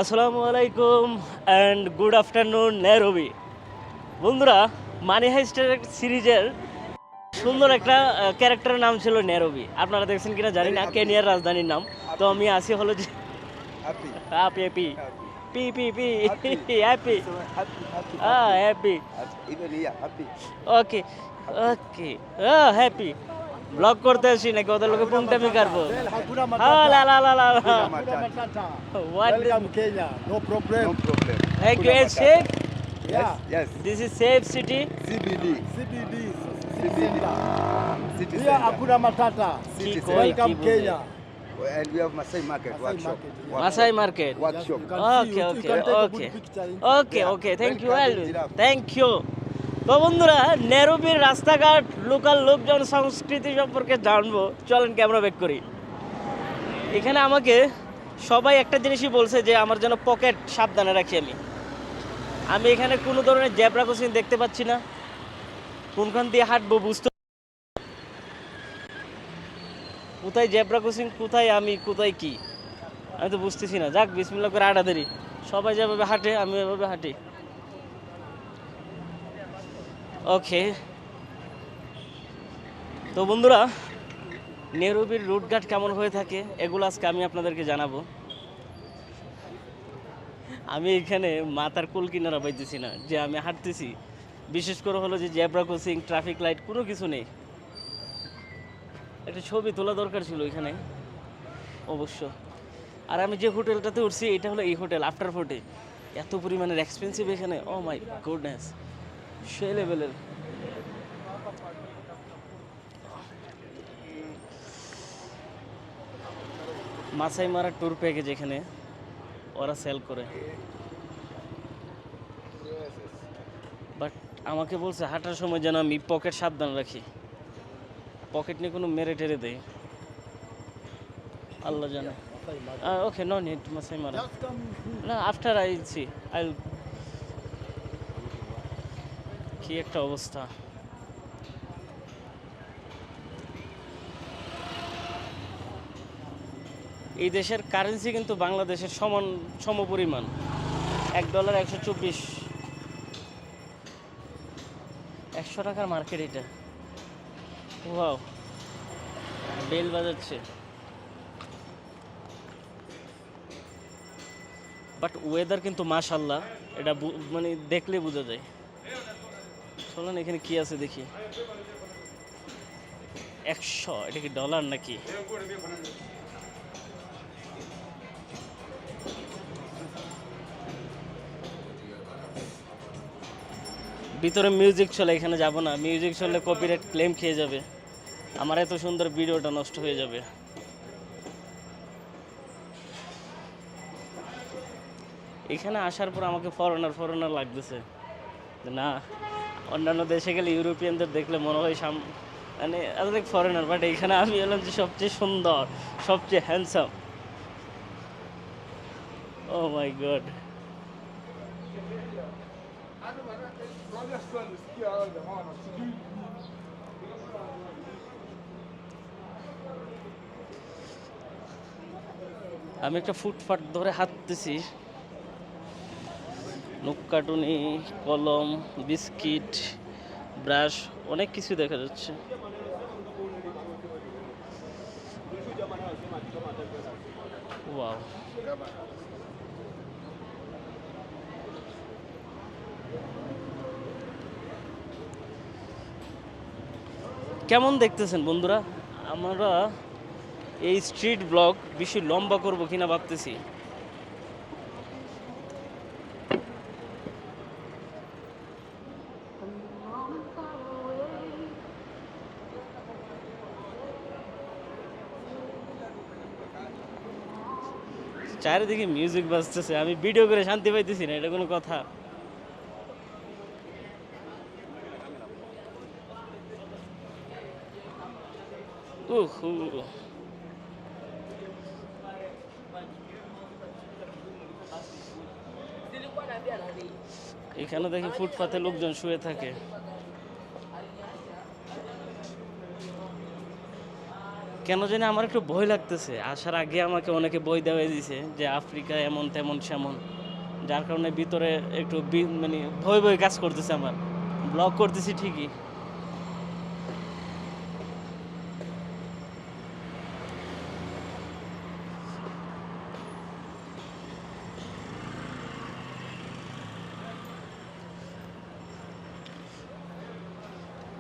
আসসালামু আলাইকুম and good afternoon নেরোবি। বন্ধুরা, মানি হাইস্টের সিরিজের সুন্দর একটা ক্যারেক্টারের নাম ছিল নেরোবি। আপনারা দেখছেন কিনা জানি না, কেনিয়ার রাজধানীর নাম। তো আমি আসি হলো যে Happy. Happy P Happy. P P P Happy. Happy So happy, happy, happy happy. Even here, happy. Okay okay happy. Blog করতে আসি নাকি ওদের লোকে পুংটামি কাটবো? Hakuna হ্যাঁ লা লা লা লা Hakuna Hakuna Matata. Matata. What? Welcome Kenya. No problem. No problem. Thank you. Hakuna It's Matata. safe. Yes, yes. This is safe city. CBD. CBD. CBD. Center. City Here center. Hakuna Matata. City Kiko. center. Welcome Kibu. Kenya. And we have Masai Market Masai workshop. Market, yeah. Workshop. Masai Market. Workshop. You can Okay, see, you okay, can take a okay. good picture. Okay Yeah. Okay thank you Well guarded giraffe. Thank you. তো বন্ধুরা, নেরোবির রাস্তাঘাট, local লোকজন, সংস্কৃতি সম্পর্কে জানবো। চলেন camera back করি। এখানে আমাকে সবাই একটা জিনিসই বলছে যে আমার জন্য পকেট সাবধানে রাখি। আমি এখানে কোনো ধরনের জেব্রা ক্রসিং দেখতে পাচ্ছি না। কোনখান দিয়ে হাঁটবো বুঝতে, কোথায় জেব্রা ক্রসিং, কোথায় আমি, কোথায় কি আমি তো বুঝতেছি না। যাক, বিসমিল্লাহ করে আডা দেরি। সবাই যেভাবে হাঁটে আমি এভাবে হাঁটি। ওকে। তো বন্ধুরা, নেরোবির রুটঘাট কেমন হয়ে থাকে এগুলো আজকে আমি আপনাদেরকে জানাবো। আমি এখানে মাথার কুল কিনারা পাইতেছি না যে আমি হাঁটতেছি। বিশেষ করে হলো যে জেব্রা ক্রসিং, ট্রাফিক লাইট, কোনো কিছু নেই। একটা ছবি তোলা দরকার ছিল এখানে অবশ্য। আর আমি যে হোটেলটাতে উঠছি এটা হলো এই হোটেল আফটার ফোর্টে। এত পরিমাণের এক্সপেন্সিভ এখানে, ও মাই গুডনেস, সে লেভেলের। মাসাই মারা ট্যুর প্যাকেজ এখানে ওরা সেল করে, বাট আমাকে বলছে হাঁটার সময় যেন আমি পকেট সাবধান রাখি। পকেট নিয়ে কোনো মেরে টেরে দেয় আল্লাহ জানে। ওকে, নো নিড মাসাই মারা। Just come. না, আফটার আই সি আই। কি একটা অবস্থা। এই দেশের কারেন্সি কিন্তু বাংলাদেশের সমপরিমাণ। $1 124। 100 টাকার মার্কেট এটা। ওয়াও, বেল বাজাচ্ছে। বাট ওয়েদার কিন্তু মাশাল্লাহ, এটা মানে দেখলে বোঝা যায়। চলেন এখানে কি আছে দেখি। 100, এটা কি ডলার নাকি? ভিতরে মিউজিক চলে, এখানে যাব না। মিউজিক চললে কপিরাইট ক্লেম খেয়ে যাবে, আমার এত সুন্দর ভিডিওটা নষ্ট হয়ে যাবে। এখানে আসার পর আমাকে ফরেনার লাগতেছে না। অন্যান্য দেশে গেলে ইউরোপিয়ানদের দেখলে মনে হয় মানে এত ফরেনার, বাট এখানে আমি এলাম যে সবচেয়ে সুন্দর, সবচেয়ে হ্যান্ডসাম। O my god. আমি একটা ফুটপাত ধরে হাঁটতেছি। নৌকাটুনি, কলম, বিস্কিট, ব্রাশ, অনেক কিছু দেখা যাচ্ছে। ওয়াও, কেমন দেখতেছেন বন্ধুরা? আমরা এই স্ট্রিট ব্লগ বেশি লম্বা করব কিনা ভাবতেছি। চারিদিকে মিউজিক বাজতেছে, আমি ভিডিও করে শান্তি পাইতেছি না, এটা কোনো কথা? এখানে দেখি ফুটপাতে লোকজন শুয়ে থাকে। কেন জানি আমার একটু ভয় লাগতেছে। আসার আগে আমাকে অনেকে বই দেওয়া দিয়েছে যে আফ্রিকা এমন তেমন সেমন, যার কারণে ভিতরে একটু মানে ভয় ভয় কাজ করতেছে আমার। ব্লগ করতেছি ঠিকই,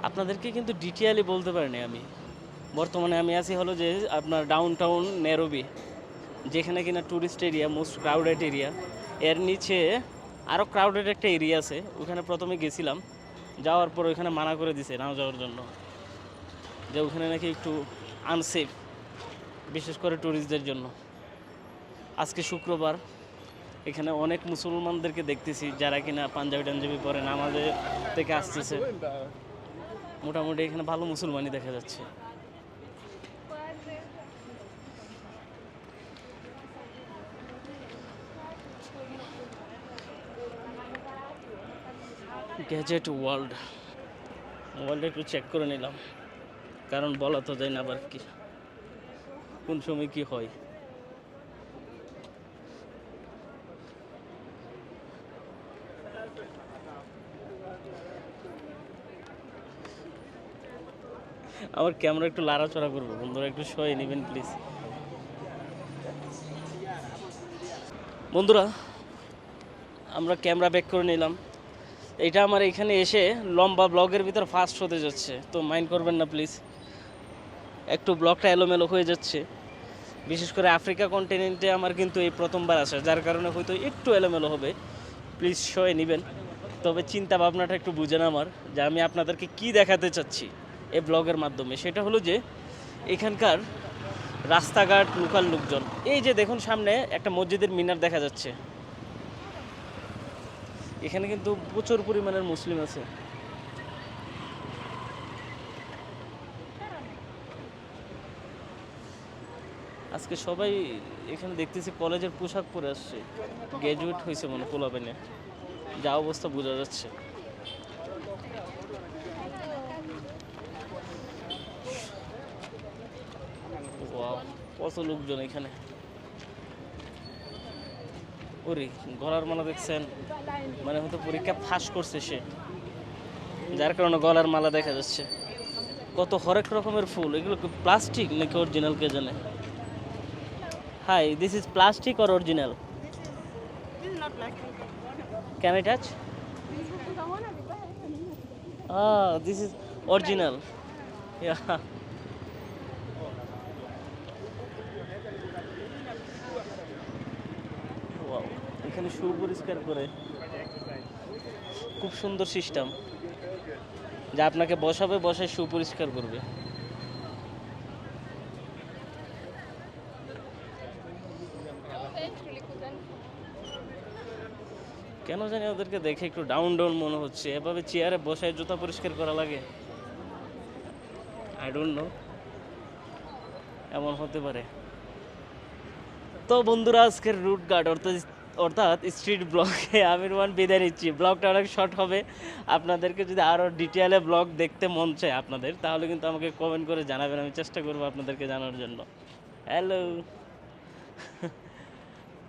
আপনাদেরকে কিন্তু ডিটেইলি বলতে পারিনি আমি। বর্তমানে আমি আছি হলো যে আপনার ডাউন টাউন নেরোবি, যেখানে কিনা tourist area, most crowded area. এর নিচে আরও ক্রাউডেড একটা এরিয়া আছে, ওখানে প্রথমে গেছিলাম, যাওয়ার পর ওইখানে মানা করে দিছে না যাওয়ার জন্য, যে ওখানে নাকি একটু আনসেফ, বিশেষ করে ট্যুরিস্টদের জন্য। আজকে শুক্রবার, এখানে অনেক মুসলমানদেরকে দেখতেছি যারা কিনা পাঞ্জাবি টাঞ্জাবি পরে নামাজে থেকে আসতেছে। মোটামুটি এখানে ভালো মুসলমানই দেখা যাচ্ছে। গ্যাজেট ওয়ার্ল্ড একটু চেক করে নিলাম, কারণ বলা তো যায় না আবার কি কোন সময় কি হয়। আমার ক্যামেরা একটু লাড়াচড়া করবো, বন্ধুরা একটু সয়ে নেবেন প্লিজ। বন্ধুরা আমরা ক্যামেরা ব্যাক করে নিলাম। এটা আমার এখানে এসে লম্বা ব্লগের ভিতর ফাস্ট হতে যাচ্ছে, তো মাইন্ড করবেন না প্লিজ। একটু ব্লগটা এলোমেলো হয়ে যাচ্ছে, বিশেষ করে আফ্রিকা কন্টিনেন্টে আমার কিন্তু এই প্রথমবার আসা, যার কারণে হয়তো একটু এলোমেলো হবে, প্লিজ সয়ে নেবেন। তবে চিন্তা ভাবনাটা একটু বুঝেন আমার, যে আমি আপনাদেরকে কি দেখাতে চাচ্ছি এই ব্লগের মাধ্যমে। সেটা হলো যে এখানকার রাস্তাঘাট, লোকাল লোকজন। এই যে দেখুন সামনে একটা মসজিদের মিনার দেখা যাচ্ছে, এখানে কিন্তু প্রচুর পরিমাণের মুসলিম আছে। আজকে সবাই এখানে দেখতেছি কলেজের পোশাক পরে আসছে, গ্র্যাজুয়েট হয়েছে মনে পোলাবেনে, যা অবস্থা বোঝা যাচ্ছে। ওয়াও, কত লোকজন এখানে। ওরে গলার মালা দেখছেন, মানে হয়তো পরীক্ষা ফাঁস করছে সে, যার কারণে গলার মালা দেখা যাচ্ছে। কত হরেক রকমের ফুল, এগুলো প্লাস্টিক নাকি অরিজিনাল কে জানে। হাই, this is plastic or original? This is not plastic. Can I touch? This is original. এখানে শু পরিষ্কার করে, খুব সুন্দর সিস্টেম, যা আপনাকে বসাবে, বসে শু পরিষ্কার করবে। কেন জানি ওদেরকে দেখে একটু ডাউন ডাউন মনে হচ্ছে, এভাবে চেয়ারে বসায় জুতা পরিষ্কার করা লাগে, আই ডোন্ট নো, এমন হতে পারে। তো বন্ধুরা আজকের রুট গার্ড অর্থাৎ স্ট্রিট ব্লগে আমি রোমান বিদায় নিচ্ছি। ব্লগটা অনেক শর্ট হবে, আপনাদেরকে যদি আরও ডিটেলে ব্লগ দেখতে মন চায় আপনাদের, তাহলে কিন্তু আমাকে কমেন্ট করে জানাবেন, আমি চেষ্টা করবো আপনাদেরকে জানার জন্য। হ্যালো।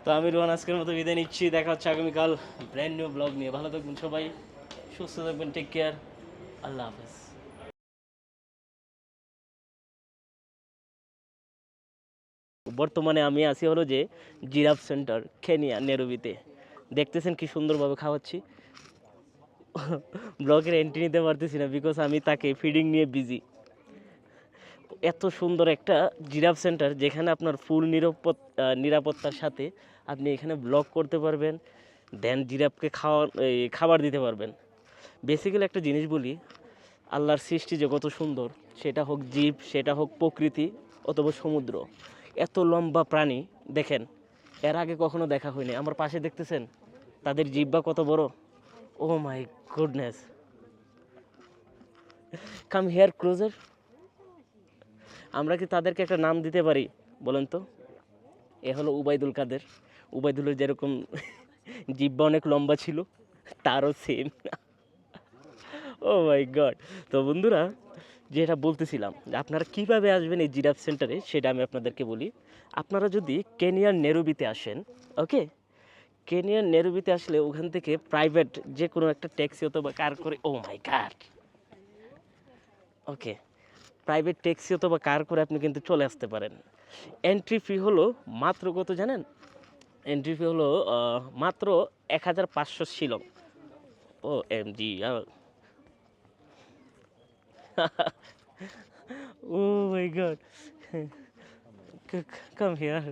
তো আমি রোহান আজকের মতো বিদায় নিচ্ছি, দেখা হচ্ছে আগামীকাল ব্র্যান্ড নিউ ব্লগ নিয়ে। ভালো থাকবেন সবাই, সুস্থ থাকবেন, টেক কেয়ার, আল্লাহ হাফেজ। বর্তমানে আমি আছি হলো যে জিরাফ সেন্টার কেনিয়া নেরোবিতে, দেখতেছেন কি সুন্দরভাবে খাওয়াচ্ছি। ব্লগের এন্ট্রি নিতে পারতেছি না, বিকজ আমি তাকে ফিডিং নিয়ে বিজি। এত সুন্দর একটা জিরাফ সেন্টার, যেখানে আপনার ফুল নিরাপত্তার সাথে আপনি এখানে ব্লগ করতে পারবেন, দেন জিরাফকে খাবার দিতে পারবেন। বেসিক্যালি একটা জিনিস বলি, আল্লাহর সৃষ্টি যে কত সুন্দর, সেটা হোক জীব, সেটা হোক প্রকৃতি অথবা সমুদ্র, এত লম্বা প্রাণী দেখেন এর আগে কখনো দেখা হয়নি। আমার পাশে দেখতেছেন তাদের জিহ্বা কত বড়, oh my goodness. Come here closer. আমরা কি তাদেরকে একটা নাম দিতে পারি বলেন তো? এ হলো উবাইদুল কাদের। উবাইদুলের যেরকম জিহ্বা অনেক লম্বা ছিল, তারও সেম। O my god. তো বন্ধুরা যেটা বলতেছিলাম যে আপনারা কিভাবে আসবেন এই জিরাফ সেন্টারে সেটা আমি আপনাদেরকে বলি। আপনারা যদি কেনিয়ার নেরোবিতে আসেন, ওকে, কেনিয়ার নেরোবিতে আসলে ওখান থেকে প্রাইভেট যে কোনো একটা ট্যাক্সি অথবা কার করে, ও my god, okay, private taxi অথবা কার করে আপনি কিন্তু চলে আসতে পারেন। এন্ট্রি ফি হলো মাত্র কত জানেন? এন্ট্রি ফি হলো মাত্র 1500 Shillong. O M G, oh my god, come here.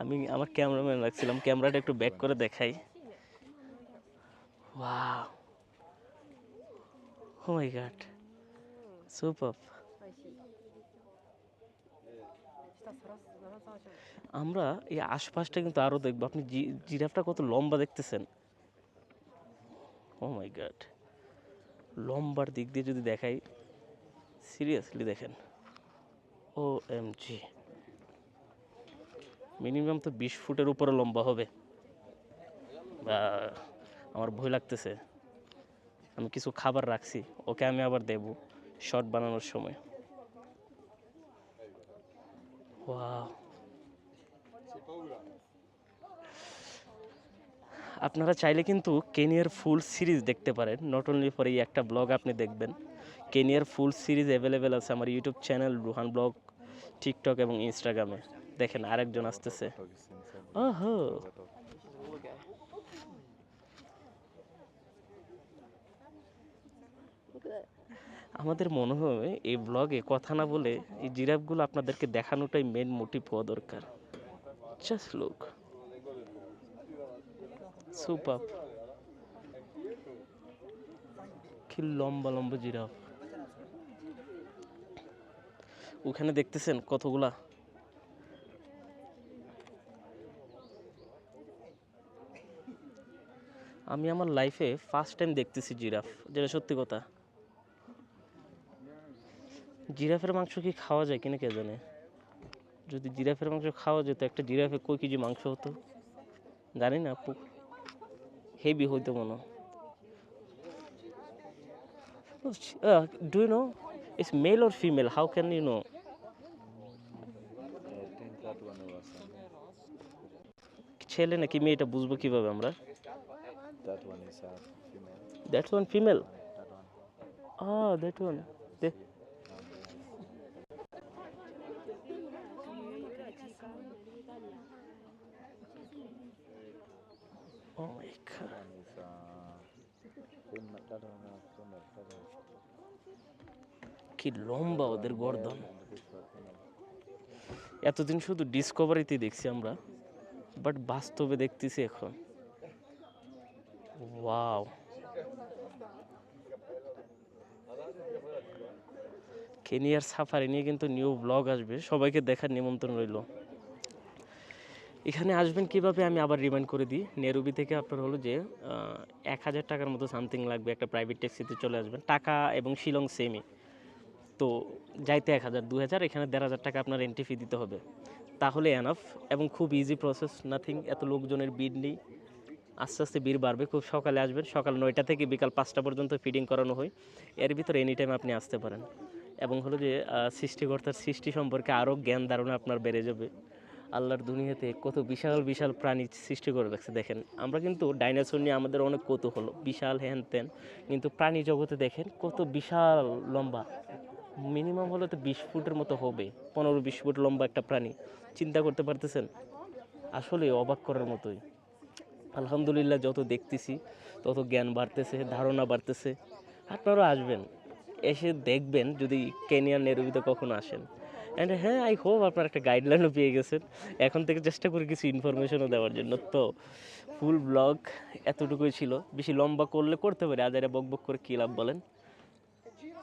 আমি আমার ক্যামেরাম্যান রাখছিলাম, ক্যামেরাটা একটু ব্যাক করে দেখাই। Wow, oh my god, super. আমরা এই আশপাশটা কিন্তু আরো দেখবো। আপনি জিরাফটা কত লম্বা দেখতেছেন? ও মাই গড, লম্বার দিক দিয়ে যদি দেখাই, সিরিয়াসলি দেখেন, ও এম জি, মিনিমাম তো 20 ফুটের উপরে লম্বা হবে। আমার ভয় লাগতেছে। আমি কিছু খাবার রাখছি, ওকে আমি আবার দেব শর্ট বানানোর সময়। ওয়াও, আপনারা চাইলে কিন্তু কেনিয়ার ফুল সিরিজ দেখতে পারেন। নট অনলি ফর এই একটা ব্লগ আপনি দেখবেন, কেনিয়ার ফুল সিরিজ অ্যাভেলেবেল আছে আমার YouTube channel Ruhan blog, TikTok এবং ইনস্টাগ্রামে। দেখেন আরেকজন আসতেছে। ওহো, আমাদের মনে হয় এই ব্লগে কথা না বলে এই জিরাফগুলো আপনাদেরকে দেখানোটাই মেন মোটিভ হওয়া দরকার। জাস্ট লুক, সুপার, কি লম্বা লম্বা জিরাফ। ওখানে দেখতেছেন কতগুলা। আমি আমার লাইফে ফার্স্ট টাইম দেখতেছি জিরাফ, যেটা সত্যি কথা। জিরাফের মাংস কি খাওয়া যায় কিনা কে জানে? যদি জিরাফের মাংস খাওয়া যেত, একটা জিরাফে কয় কেজি মাংস হতো জানি না, হেভি হইতো মনে হয়। Do you know it's male or female? How can you know? ছেলে নাকি মেয়ে এটা বুঝবো কিভাবে আমরা? That one is female. That's one female. That one. That one. Oh my God, One is female. That one female. That one. কি লম্বা ওদের গর্দন। This one female. এতদিন শুধু ডিসকভারিতে দেখছি আমরা, বাট বাস্তবে দেখতেছি এখন। ওয়াও, কেনিয়ার সাফারি নিয়ে কিন্তু নিউ ব্লগ আসবে, সবাইকে দেখার নিমন্ত্রণ রইল। এখানে আসবেন কিভাবে আমি আবার রিমাইন্ড করে দিই। নেরুবি থেকে আপনার হলো যে 1000 টাকার মতো সামথিং লাগবে, একটা প্রাইভেট ট্যাক্সিতে চলে আসবেন। টাকা এবং শিলং সেমই, তো যাইতে 1000 2000, এখানে 1500 টাকা আপনার এন্ট্রি ফি দিতে হবে, তাহলে এনাফ। এবং খুব ইজি প্রসেস, নাথিং, এত লোকজনের ভিড় নেই। আস্তে আস্তে ভিড় বাড়বে। খুব সকালে আসবেন, সকাল 9টা থেকে বিকাল 5টা পর্যন্ত ফিডিং করানো হয়। এর ভিতরে এনি টাইম আপনি আসতে পারেন। এবং হলো যে সৃষ্টিকর্তার সৃষ্টি সম্পর্কে আরও জ্ঞান ধারণা আপনার বেড়ে যাবে। আল্লাহর দুনিয়াতে কত বিশাল বিশাল প্রাণী সৃষ্টি করে রাখছে দেখেন। আমরা কিন্তু ডাইনোসর নিয়ে আমাদের অনেক কৌতূহল, বিশাল হ্যান ত্যান, কিন্তু প্রাণী জগতে দেখেন কত বিশাল লম্বা। মিনিমাম হলো তো 20 ফুটের মতো হবে, 15-20 ফুট লম্বা একটা প্রাণী। চিন্তা করতে পারতেছেন? আসলে অবাক করার মতোই। আলহামদুলিল্লাহ, যত দেখতেছি তত জ্ঞান বাড়তেছে, ধারণা বাড়তেছে। আপনারাও আসবেন, এসে দেখবেন যদি কেনিয়ার নেরুবিতে কখনো আসেন। অ্যান্ড হ্যাঁ, আই হোপ আপনারা একটা গাইডলাইনও পেয়ে গেছেন। এখন থেকে চেষ্টা করি কিছু ইনফরমেশনও দেওয়ার জন্য। তো ফুল ব্লগ এতটুকুই ছিল, বেশি লম্বা করলে করতে পারি, আজ বক বক করে কী লাভ বলেন।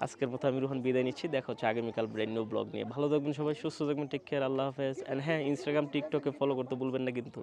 আজকের মতো আমি রোহন বিদায় নিচ্ছি, দেখা হচ্ছে আগামীকাল ব্র্যান্ড নিউ ব্লগ নিয়ে। ভালো থাকবেন সবাই, সুস্থ থাকবেন, টেক কেয়ার, আল্লাহ হাফেজ। অ্যান্ড হ্যাঁ, ইনস্টাগ্রাম টিকটকে ফলো করতে ভুলবেন না কিন্তু।